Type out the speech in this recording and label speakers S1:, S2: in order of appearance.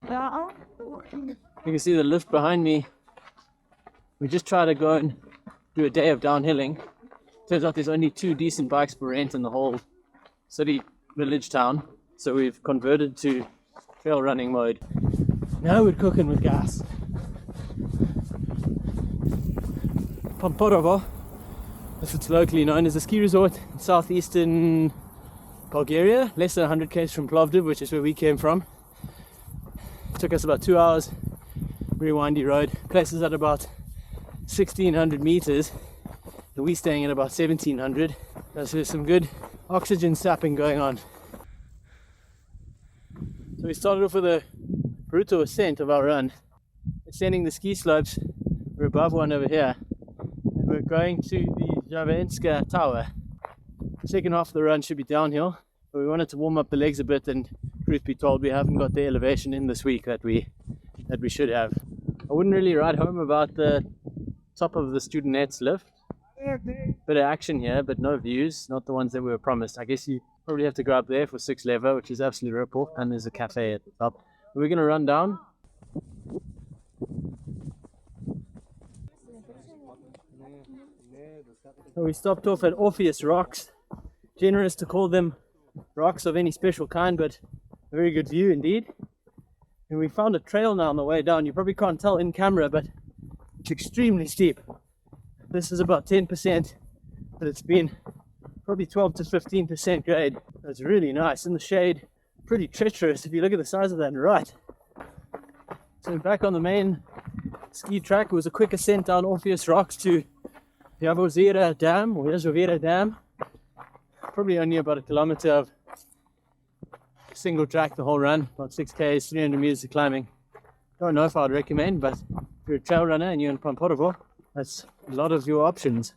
S1: You can see the lift behind me. We just tried to go and do a day of downhilling. Turns out there's only 2 decent bikes for rent in the whole city, village, town. So we've converted to trail running mode. Now we're cooking with gas. Pamporovo, as it's locally known, is a ski resort in southeastern Bulgaria, less than 100 km from Plovdiv, which is where we came from. It took us about 2 hours, very windy road. Place is at about 1600 meters, and we're staying at about 1700. So there's some good oxygen sapping going on. So we started off with a brutal ascent of our run, ascending the ski slopes. We're above one over here, and we're going to the Javenska Tower. The second half of the run should be downhill, but we wanted to warm up the legs a bit, and truth be told, we haven't got the elevation in this week that we should have. I wouldn't really write home about the top of the Studentets lift. Bit of action here, but no views, not the ones that we were promised. I guess you probably have to go up there for 6 lever, which is absolutely rip-off, and there's a cafe at the top. We're going to run down. So we stopped off at Orpheus Rocks. Generous to call them rocks of any special kind, but a very good view indeed. And we found a trail now on the way down. You probably can't tell in camera, but it's extremely steep. This is about 10%, but it's been probably 12 to 15% grade. It's really nice in the shade, pretty treacherous if you look at the size of that right. So back on the main ski track, it was a quick ascent down Orpheus Rocks to the Javozera Dam, or Javozera Dam. Probably only about a kilometer of single track the whole run, about 6 k's, 300 meters of climbing. Don't know if I'd recommend, but if you're a trail runner and you're in Pamporovo, that's a lot of your options.